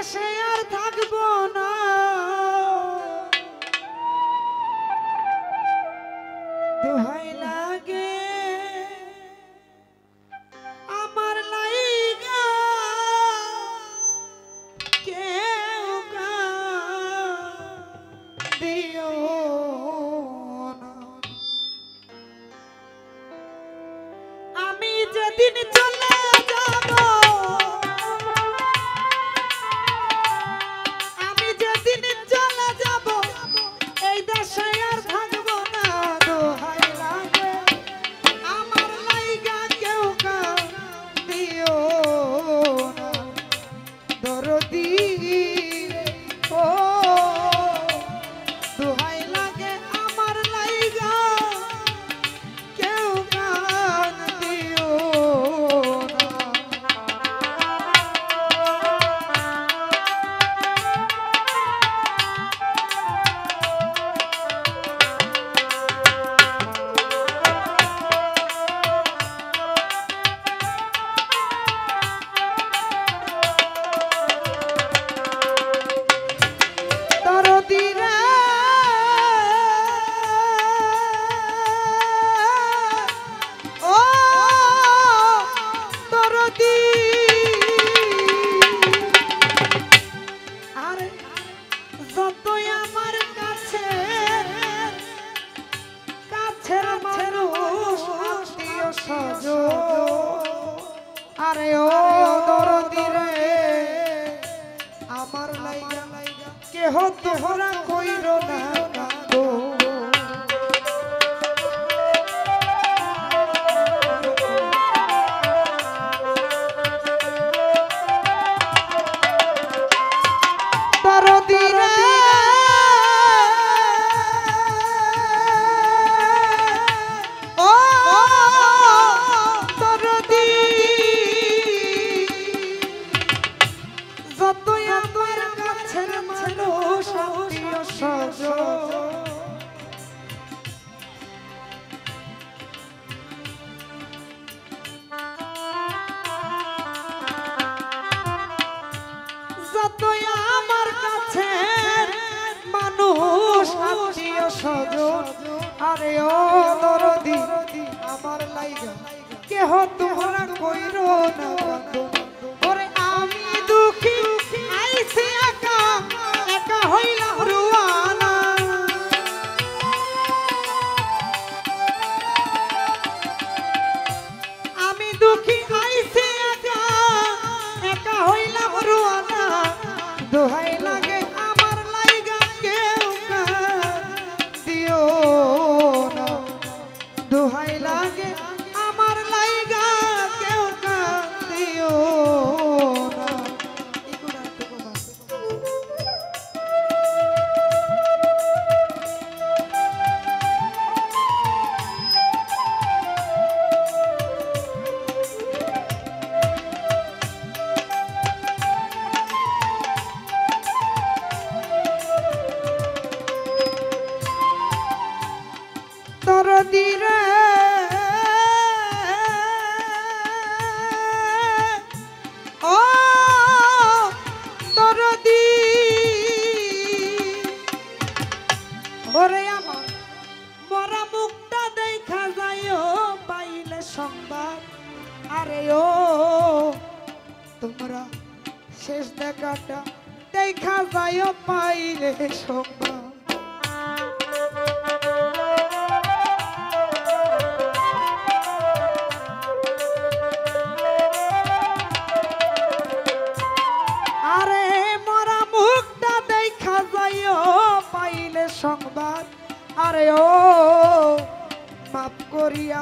দেশে আর থাকবো না দোহাই লাগে আমার লাইগা কেউ দিও না আমি যেদিন চলে যাব আমি যেদিন চলে যাব এই দেশে আর থাকবো না দোহাই লাগে আমার লাইগা কেউ দিও না দরদি ও দোহাই লাগে আমার লাইগা কেউ দিও না দরদি রে ও দরদি আরে যতই আমার কাছে কাছের মানুষ আত্মীয় স্বজন আরে ও দরদি রে আমার লাইগা কেহ তোহরা কইরো না গো দরদি রে ও দরদি যতই আমার কাছের মানুষ আত্মীয় স্বজন যতই আমার কাছের মানুষ আত্মীয় স্বজন আরে ও দরদি আমার লাইগা কেহ তোমরা কইরো না ওরে আমি দুঃখী আইছি একা একা হইলাম রুয়ানা আমি দুঃখী আইছি একা একা হইলাম রুয়ানা দোহাই লাগে আমার লাইগা কেউ দিও না দোহাই লাগে আমার লাইগা কেউ দিও না দরদি রে ও দরদি ওরে আমার মরা মুখটা দেখা যায়ও পাইলে সংবাদ আরে ও তোমরা শেষ দেখাটা দেখা যায়ও পাইলে সংবাদ সংবাদ আরে ও মাফ করিয়া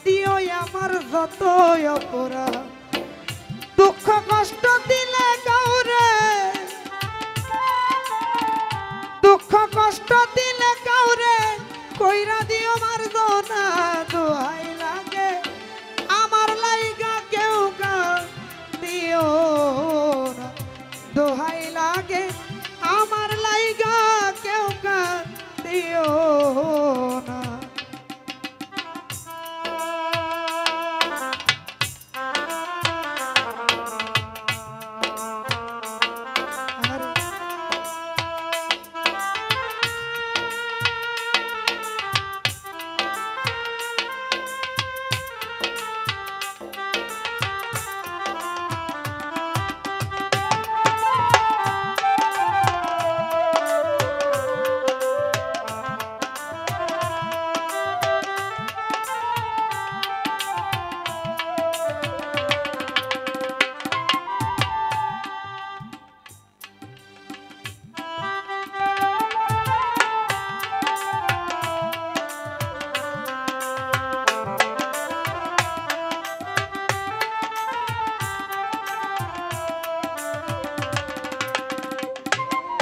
দিও আমার যত অপরাধ দুঃখ কষ্ট দিলে কাউরে দুঃখ কষ্ট দিলে কাউরে কইরা দিও আমার দোনা দোহাই লাগে আমার লাইগা কেউ দিও না দোহাই লাগে আমার লাইগা কেউ দিও না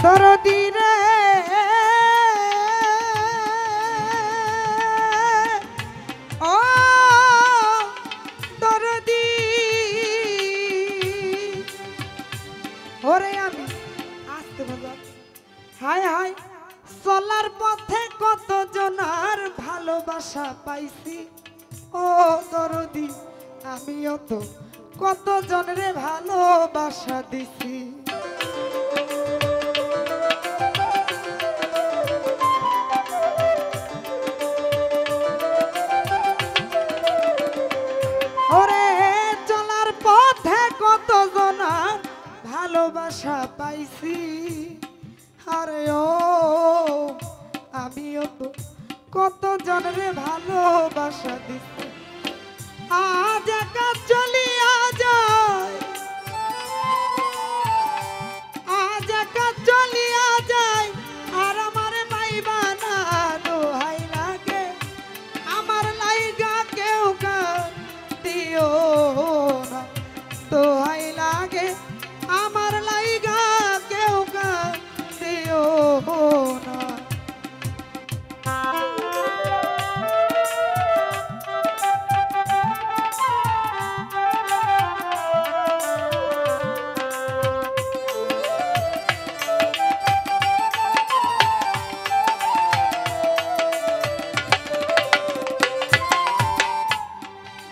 দরদি রে ও দরদি ওরে আমি আসতে বলো হায় হায় চলার পথে কত জনার ভালোবাসা পাইছি ও দরদি আমিও তো কত জনরে ভালোবাসা দিছি ওরে চলার পথে কত জনার ভালোবাসা পাইছি আরে ও আমিও তো কত জনরে ভালোবাসা দিছি আজ একা চলিয়া যায় আজ একা চলিয়া যায় আর আমার পাইবা না দোহাই লাগে আমার লাইগা কেউ দিও না দোহাই লাগে আমার লাইগা কেউ দিও না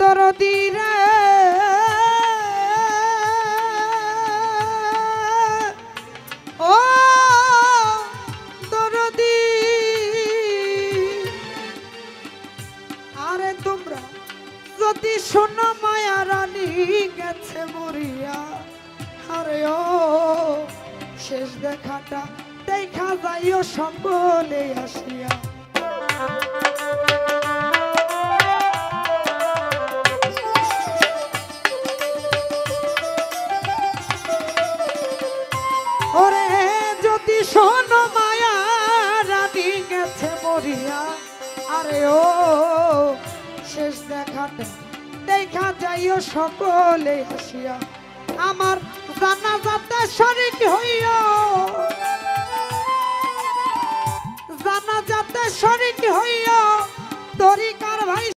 দরদি রে ও দরদি আরে তোমরা যদি শোনো মায়া রানী গেছে মরিয়া আরে ও শেষ দেখাটা দেখা যাইও সকলে আসিয়া ওরে যদি শোনো মায়া রানী গেছে মরিয়া আরে ও শেষ দেখাটা দেখা যাইও সকলে হাসিয়া আমার জানাজাতে শরীক হইও জানাজাতে শরীক হইও তরিকার ভাই